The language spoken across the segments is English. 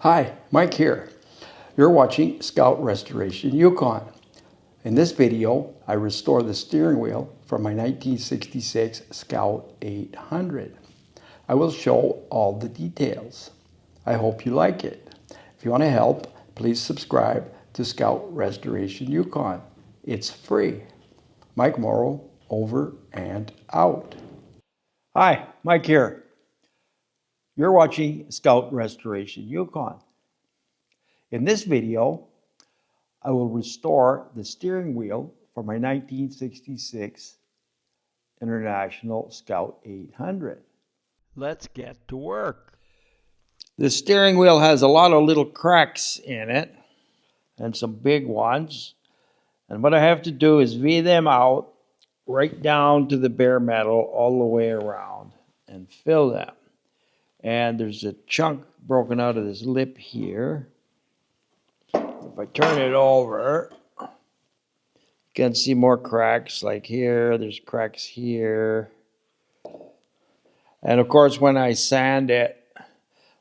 Hi, Mike here. You're watching Scout Restoration Yukon. In this video, I restore the steering wheel from my 1966 Scout 800. I will show all the details. I hope you like it. If you want to help, please subscribe to Scout Restoration Yukon. It's free. Mike Morrow, over and out. Hi, Mike here. You're watching Scout Restoration Yukon. In this video, I will restore the steering wheel for my 1966 International Scout 800. Let's get to work. The steering wheel has a lot of little cracks in it and some big ones. And what I have to do is V them out right down to the bare metal all the way around and fill them. And there's a chunk broken out of this lip here. If I turn it over, you can see more cracks like here. There's cracks here. And of course, when I sand it,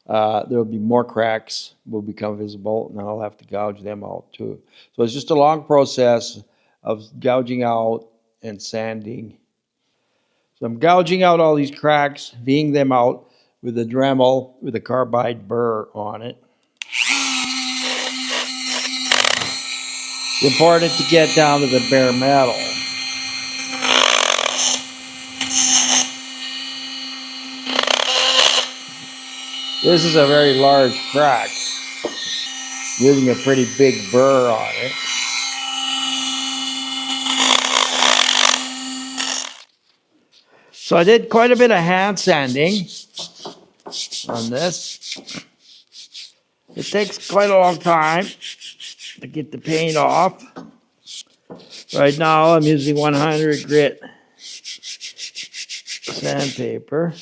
there'll be more cracks will become visible, and I'll have to gouge them out too. So it's just a long process of gouging out and sanding. So I'm gouging out all these cracks, V'ing them out with a Dremel with a carbide burr on it. It's important to get down to the bare metal. This is a very large crack, using a pretty big burr on it. So I did quite a bit of hand sanding on this. It takes quite a long time to get the paint off. Right now I'm using 100 grit sandpaper.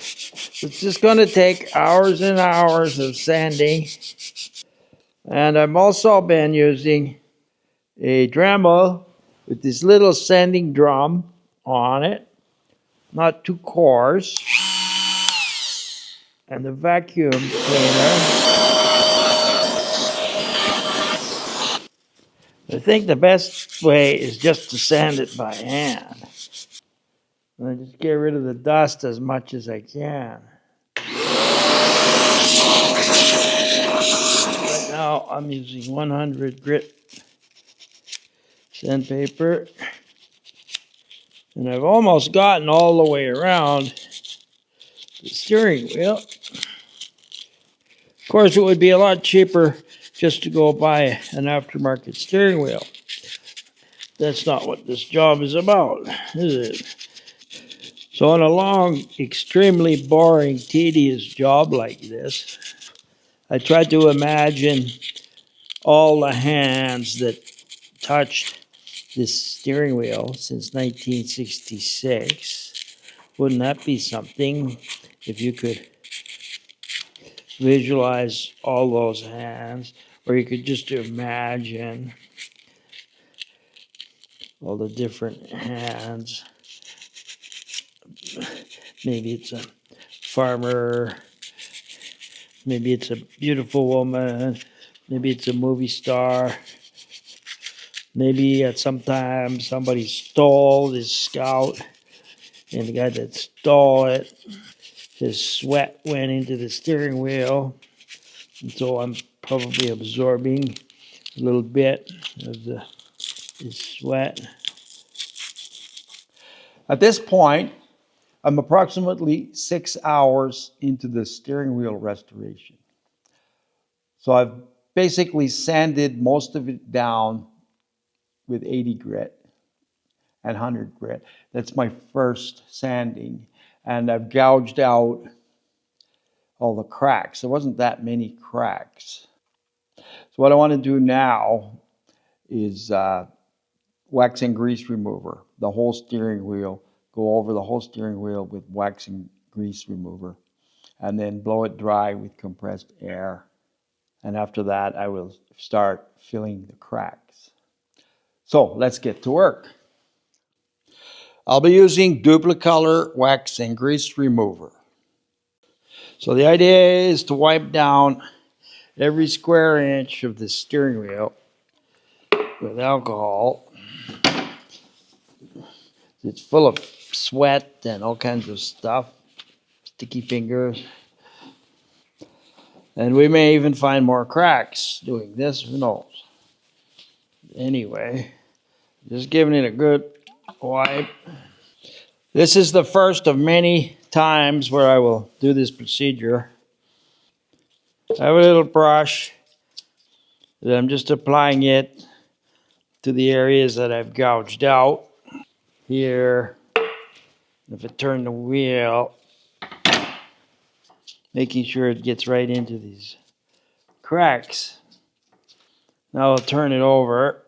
It's just going to take hours and hours of sanding. And I've also been using a Dremel with this little sanding drum on it, not too coarse, and the vacuum cleaner. I think the best way is just to sand it by hand. And I just get rid of the dust as much as I can. Right now I'm using 100 grit sandpaper. And I've almost gotten all the way around the steering wheel. Of course, it would be a lot cheaper just to go buy an aftermarket steering wheel. That's not what this job is about, is it? So on a long, extremely boring, tedious job like this, I tried to imagine all the hands that touched this steering wheel since 1966. Wouldn't that be something if you could visualize all those hands, or you could just imagine all the different hands. Maybe it's a farmer, maybe it's a beautiful woman, maybe it's a movie star, maybe at some time somebody stole this Scout, and the guy that stole it, his sweat went into the steering wheel, and so I'm probably absorbing a little bit of his sweat. At this point, I'm approximately 6 hours into the steering wheel restoration. So I've basically sanded most of it down with 80 grit and 100 grit. That's my first sanding. And I've gouged out all the cracks. There wasn't that many cracks. So what I want to do now is wax and grease remover, the whole steering wheel. Go over the whole steering wheel with wax and grease remover, and then blow it dry with compressed air. And after that, I will start filling the cracks. So let's get to work. I'll be using Duplicolor wax and grease remover. So the idea is to wipe down every square inch of the steering wheel with alcohol. It's full of sweat and all kinds of stuff, sticky fingers. And we may even find more cracks doing this, who knows. Anyway, just giving it a good wipe. This is the first of many times where I will do this procedure. I have a little brush that I'm just applying it to the areas that I've gouged out. Here, if I turn the wheel, making sure it gets right into these cracks. Now I'll turn it over,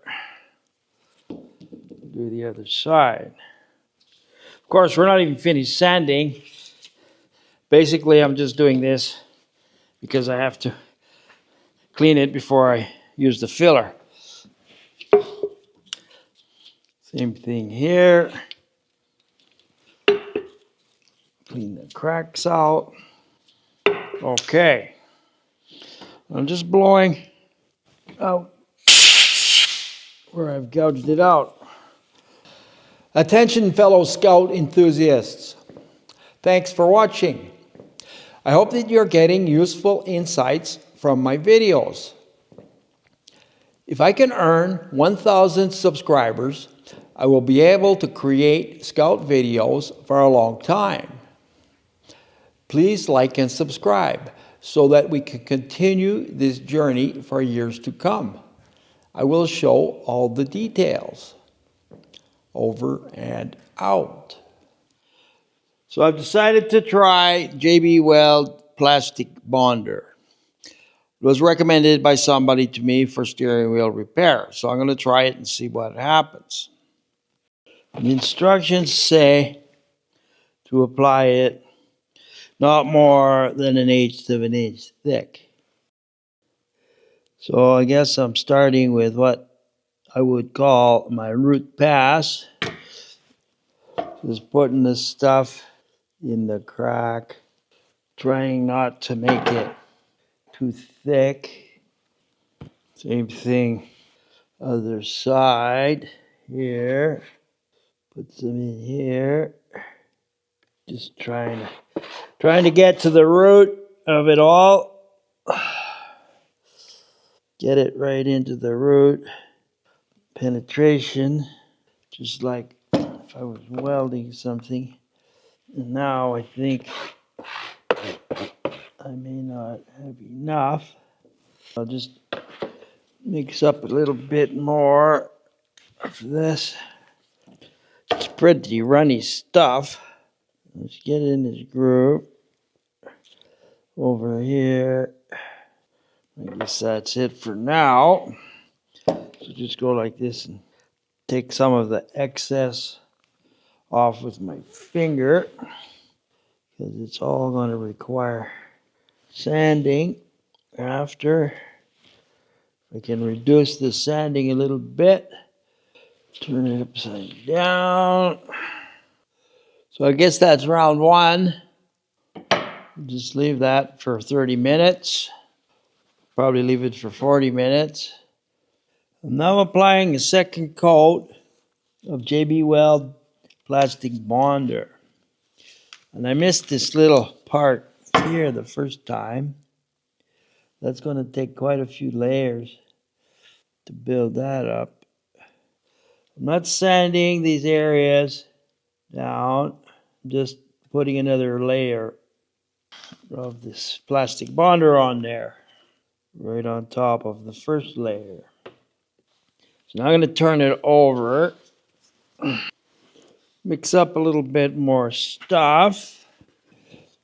do the other side. Of course, we're not even finished sanding. Basically, I'm just doing this because I have to clean it before I use the filler. Same thing here. Clean the cracks out. Okay. I'm just blowing out where I've gouged it out. Attention, fellow Scout enthusiasts. Thanks for watching. I hope that you're getting useful insights from my videos. If I can earn 1,000 subscribers, I will be able to create Scout videos for a long time. Please like and subscribe so that we can continue this journey for years to come. I will show all the details. Over and out. So I've decided to try JB Weld plastic bonder. It was recommended by somebody to me for steering wheel repair. So I'm going to try it and see what happens. The instructions say to apply it not more than 1/8 of an inch thick. So I guess I'm starting with what I would call my root pass. Just putting this stuff in the crack, trying not to make it too thick. Same thing, other side here. Put some in here. Just trying to get to the root of it all. Get it right into the root. Penetration, just like if I was welding something. And now I think I may not have enough. I'll just mix up a little bit more of this. It's pretty runny stuff. Let's get in this groove over here. I guess that's it for now. So just go like this and take some of the excess off with my finger, because it's all going to require sanding after. I can reduce the sanding a little bit. Turn it upside down. So I guess that's round one. Just leave that for 30 minutes. Probably leave it for 40 minutes. I'm now applying a second coat of JB Weld plastic bonder. And I missed this little part here the first time. That's going to take quite a few layers to build that up. I'm not sanding these areas down, just putting another layer of this plastic bonder on there, right on top of the first layer. So now I'm going to turn it over, mix up a little bit more stuff,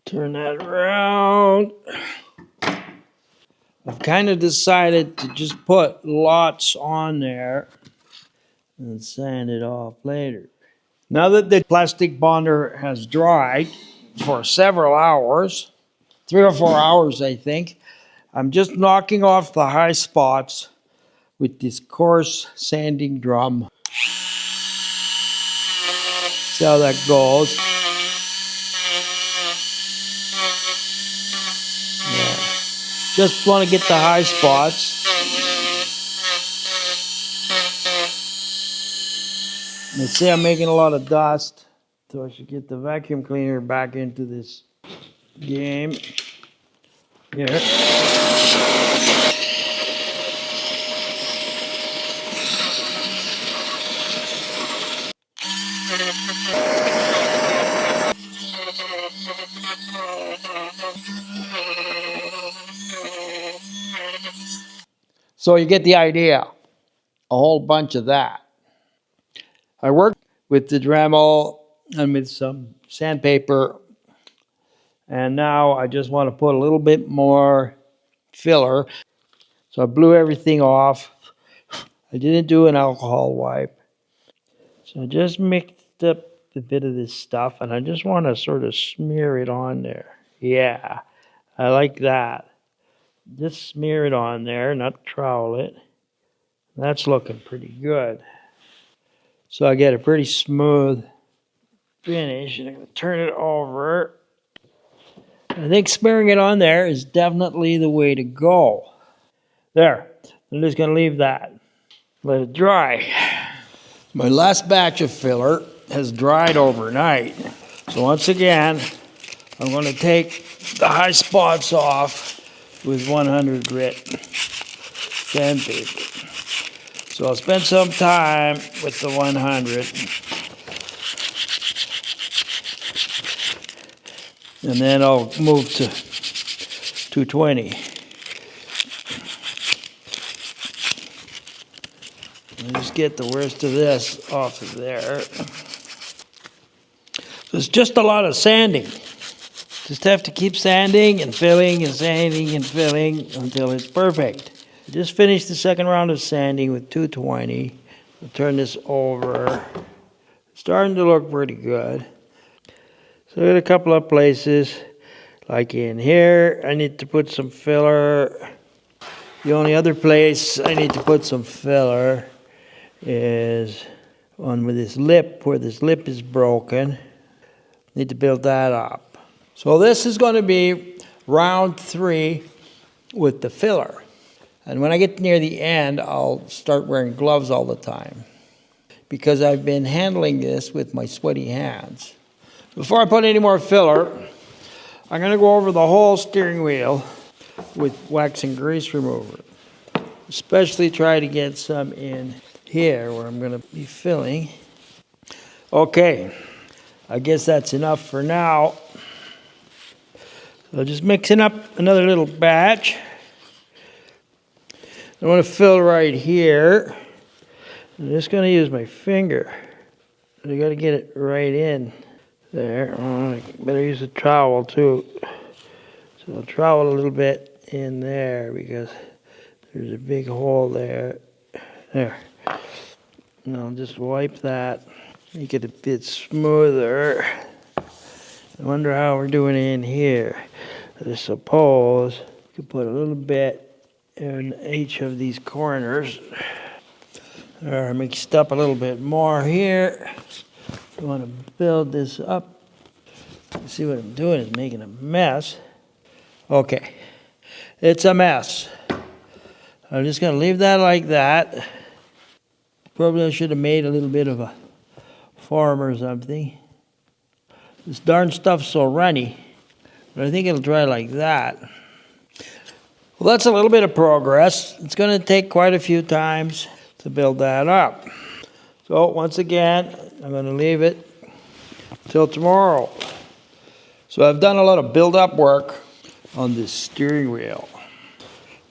turn that around. I've kind of decided to just put lots on there and sand it off later. Now that the plastic bonder has dried for several hours, 3 or 4 hours I think, I'm just knocking off the high spots with this coarse sanding drum. See how that goes. Just want to get the high spots. And see, I'm making a lot of dust, so I should get the vacuum cleaner back into this game. Here. So you get the idea. A whole bunch of that. I worked with the Dremel and with some sandpaper, and now I just want to put a little bit more filler. So I blew everything off. I didn't do an alcohol wipe. So I just mixed up a bit of this stuff, and I just want to sort of smear it on there. Yeah, I like that. Just smear it on there, not trowel it. That's looking pretty good. So I get a pretty smooth finish, and I'm going to turn it over. I think smearing it on there is definitely the way to go. There. I'm just going to leave that. Let it dry. My last batch of filler has dried overnight. So once again, I'm going to take the high spots off with 100 grit sandpaper. So I'll spend some time with the 100. And then I'll move to 220. And just get the worst of this off of there. It's just a lot of sanding. Just have to keep sanding and filling and sanding and filling until it's perfect. I just finished the second round of sanding with 220. I'll turn this over. It's starting to look pretty good. So I got a couple of places, like in here, I need to put some filler. The only other place I need to put some filler is on with this lip, where this lip is broken. Need to build that up. So this is going to be round 3 with the filler. And when I get near the end, I'll start wearing gloves all the time, because I've been handling this with my sweaty hands. Before I put any more filler, I'm going to go over the whole steering wheel with wax and grease remover. Especially try to get some in here where I'm going to be filling. Okay, I guess that's enough for now. So just mixing up another little batch. I want to fill right here. I'm just going to use my finger. I got to get it right in there. Oh, I better use a trowel too. So I'll trowel a little bit in there because there's a big hole there. There. And I'll just wipe that. Make it a bit smoother. I wonder how we're doing in here. I suppose you could put a little bit in each of these corners. Or I mixed up a little bit more here. I want to build this up. See what I'm doing is making a mess. Okay, it's a mess. I'm just going to leave that like that. Probably I should have made a little bit of a form or something. This darn stuff's so runny, but I think it'll dry like that. Well, that's a little bit of progress. It's going to take quite a few times to build that up. So once again, I'm going to leave it till tomorrow. So I've done a lot of build-up work on this steering wheel.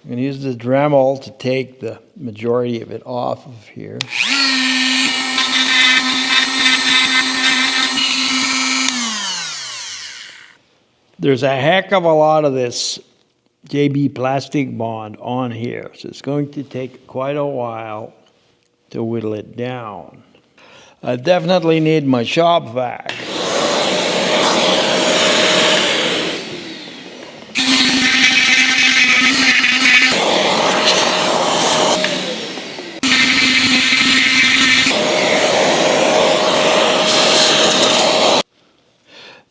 I'm going to use the Dremel to take the majority of it off of here. There's a heck of a lot of this JB plastic bond on here, so it's going to take quite a while to whittle it down. I definitely need my shop vac.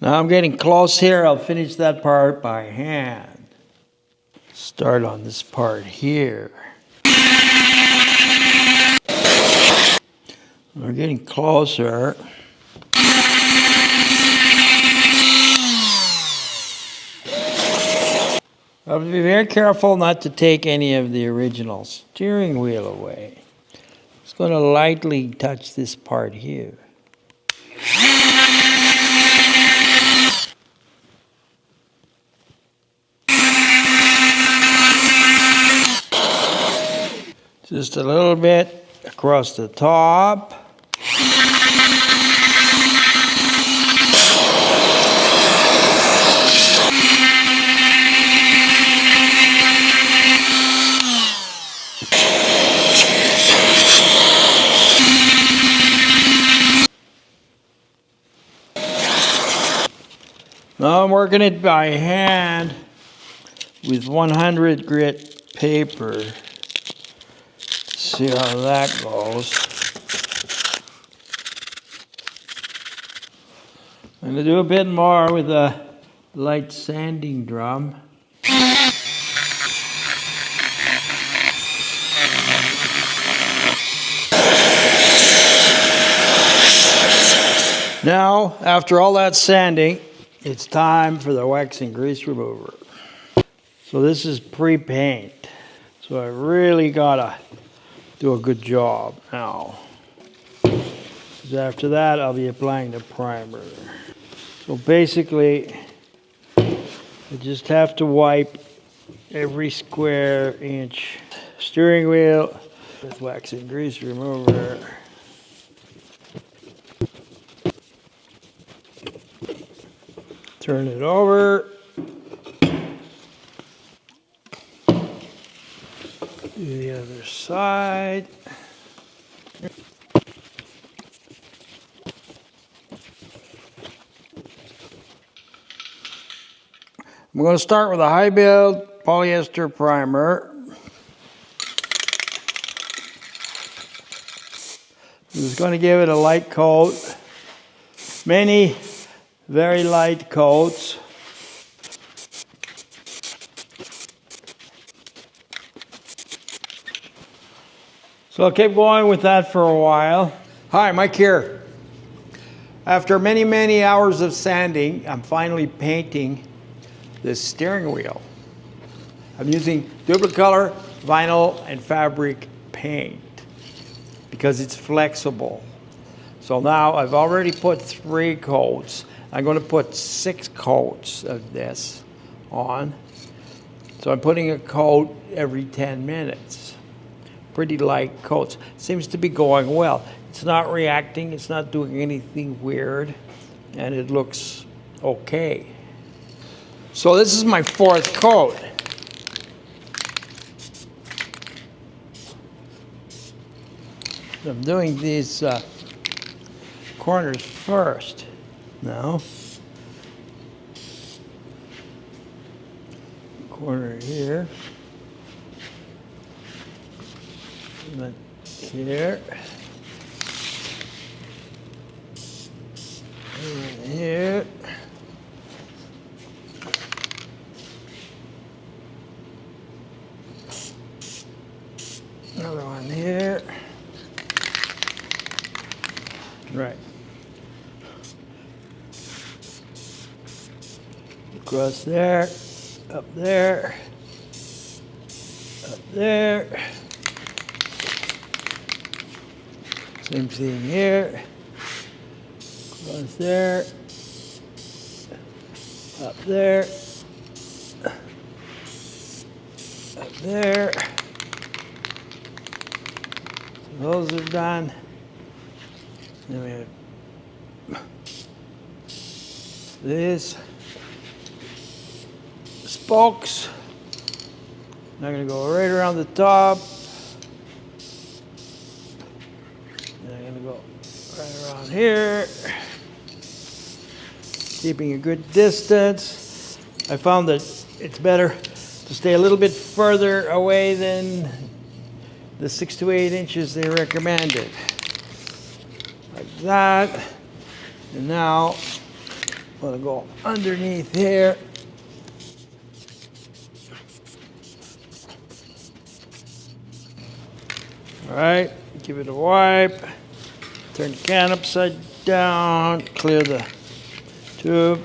Now I'm getting close here. I'll finish that part by hand. Start on this part here. We're getting closer. I'll be very careful not to take any of the original steering wheel away. Just going to lightly touch this part here. Just a little bit across the top. Now I'm working it by hand with 100 grit paper. See how that goes. I'm going to do a bit more with a light sanding drum. Now, after all that sanding, it's time for the wax and grease remover. So this is pre-paint. So I really gotta do a good job now. 'Cause after that, I'll be applying the primer. So basically, I just have to wipe every square inch steering wheel with wax and grease remover. Turn it over. Do the other side. I'm going to start with a high build polyester primer. I'm just going to give it a light coat. Many very light coats. So I'll keep going with that for a while. Hi, Mike here. After many, many hours of sanding, I'm finally painting this steering wheel. I'm using duplicolor, vinyl, and fabric paint because it's flexible. So now I've already put 3 coats. I'm going to put 6 coats of this on. So I'm putting a coat every 10 minutes. Pretty light coats. Seems to be going well. It's not reacting, it's not doing anything weird, and it looks okay. So this is my 4th coat. I'm doing these corners first now. Corner here. And then here. And then here. Another one here. Right. Across there, up there, up there. Same thing here. Across there, up there, up there. So those are done. Then we have this. Spokes. I'm going to go right around the top. And I'm going to go right around here. Keeping a good distance. I found that it's better to stay a little bit further away than the 6 to 8 inches they recommended. Like that. And now I'm going to go underneath here. All right, give it a wipe. Turn the can upside down, clear the tube.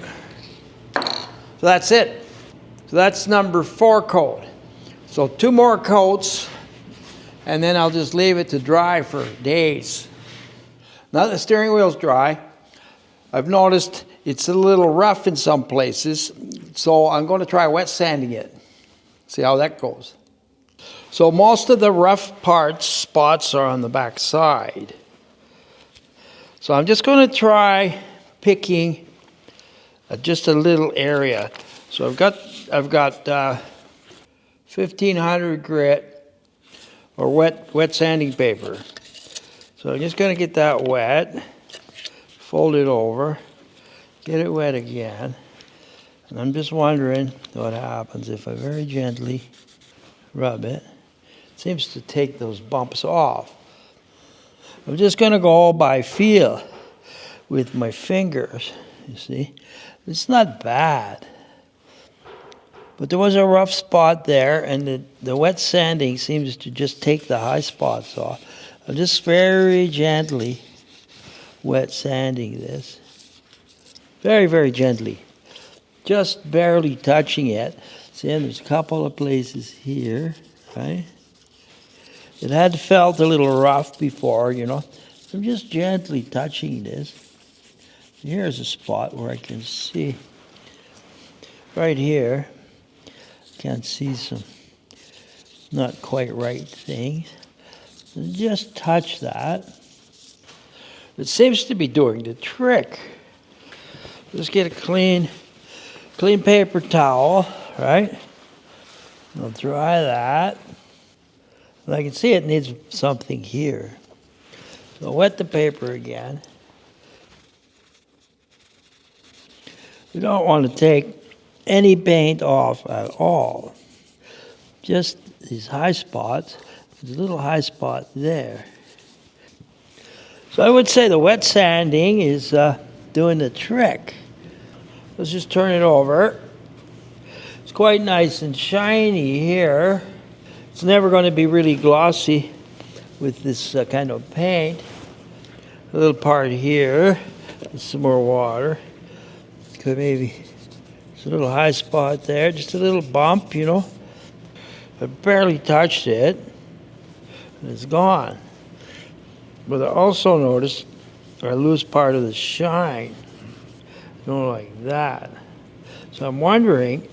So that's it. So that's number 4 coat. So 2 more coats, and then I'll just leave it to dry for days. Now that the steering wheel's dry, I've noticed it's a little rough in some places, so I'm going to try wet sanding it. See how that goes. So most of the rough parts, spots are on the back side. So I'm just going to try picking just a little area. So I've got 1500 grit or wet sanding paper. So I'm just going to get that wet, fold it over, get it wet again. And I'm just wondering what happens if I very gently rub it. It seems to take those bumps off. I'm just going to go by feel with my fingers, you see. It's not bad. But there was a rough spot there, and the wet sanding seems to just take the high spots off. I'm just very gently wet sanding this. Very, very gently. Just barely touching it. See, and there's a couple of places here, right? It had felt a little rough before, you know. I'm just gently touching this. Here's a spot where I can see. Right here, can see some not quite right things. So just touch that. It seems to be doing the trick. Just get a clean paper towel, right? I'll dry that. And I can see it needs something here. So wet the paper again. We don't want to take any paint off at all. Just these high spots. There's a little high spot there. So I would say the wet sanding is doing the trick. Let's just turn it over. It's quite nice and shiny here. It's never going to be really glossy with this kind of paint. A little part here, some more water. Could maybe, there's a little high spot there, just a little bump, you know. I barely touched it, and it's gone. But I also noticed I lose part of the shine. Like that. So I'm wondering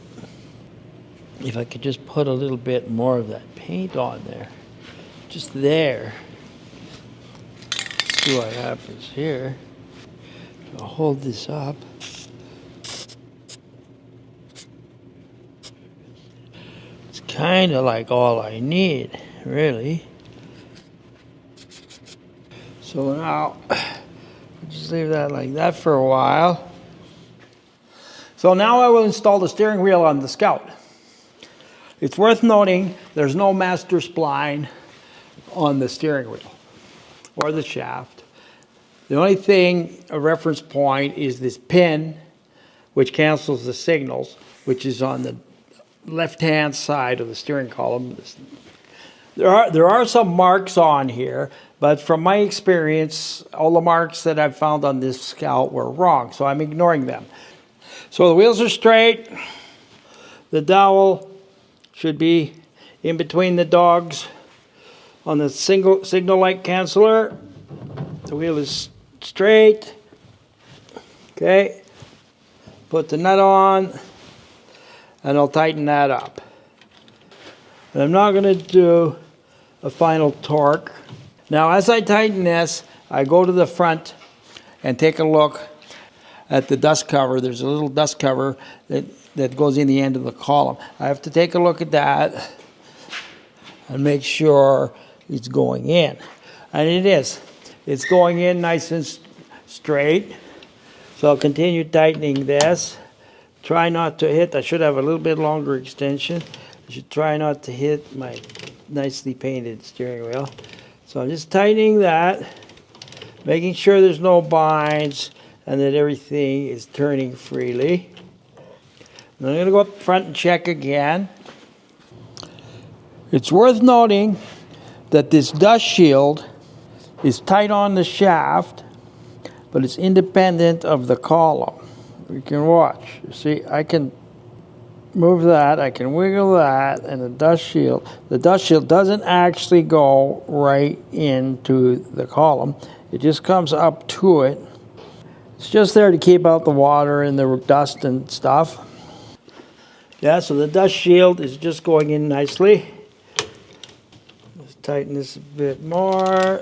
if I could just put a little bit more of that paint on there. Just there. See what happens here. I'll hold this up. It's kind of like all I need, really. So now, just leave that like that for a while. So now I will install the steering wheel on the Scout. It's worth noting there's no master spline on the steering wheel or the shaft. The only thing, a reference point, is this pin which cancels the signals, which is on the left-hand side of the steering column. There are some marks on here, but from my experience, all the marks that I've found on this Scout were wrong, so I'm ignoring them. So the wheels are straight. The dowel should be in between the dogs on the signal light canceller. The wheel is straight. Okay. Put the nut on, and I'll tighten that up. And I'm not going to do a final torque. Now, as I tighten this, I go to the front and take a look at the dust cover. There's a little dust cover that goes in the end of the column. I have to take a look at that and make sure it's going in. And it is. It's going in nice and straight. So I'll continue tightening this. Try not to hit. I should have a little bit longer extension. I should try not to hit my nicely painted steering wheel. So I'm just tightening that, making sure there's no binds and that everything is turning freely. And I'm going to go up front and check again. It's worth noting that this dust shield is tight on the shaft, but it's independent of the column. You can watch. You see, I can move that, I can wiggle that, and the dust shield doesn't actually go right into the column. It just comes up to it. It's just there to keep out the water and the dust and stuff. Yeah, so the dust shield is just going in nicely. Let's tighten this a bit more.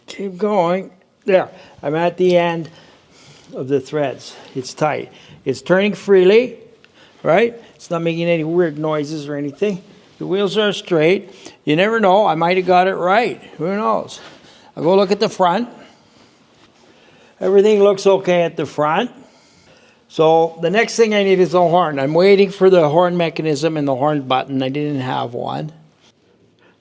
Keep going. There, I'm at the end of the threads. It's tight. It's turning freely, right? It's not making any weird noises or anything. The wheels are straight. You never know, I might have got it right. Who knows? I'll go look at the front. Everything looks okay at the front. So the next thing I need is a horn. I'm waiting for the horn mechanism and the horn button. I didn't have one.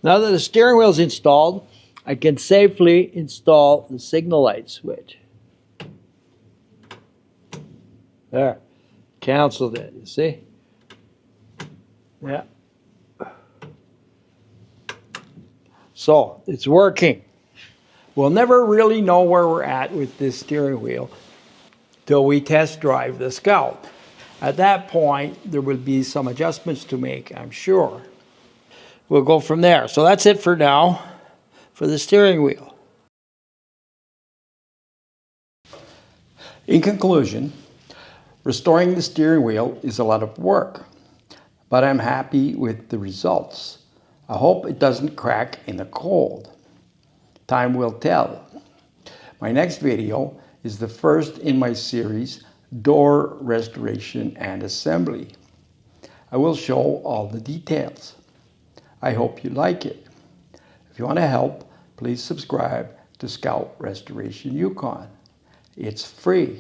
Now that the steering wheel is installed, I can safely install the signal light switch. There, canceled it, you see? Yeah. So, it's working. We'll never really know where we're at with this steering wheel till we test drive the Scout. At that point, there will be some adjustments to make, I'm sure. We'll go from there. So that's it for now for the steering wheel. In conclusion, restoring the steering wheel is a lot of work, but I'm happy with the results. I hope it doesn't crack in the cold. Time will tell. My next video is the first in my series, Door Restoration and Assembly. I will show all the details. I hope you like it. If you want to help, please subscribe to Scout Restoration Yukon. It's free.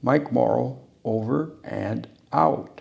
Mike Morrow, over and out.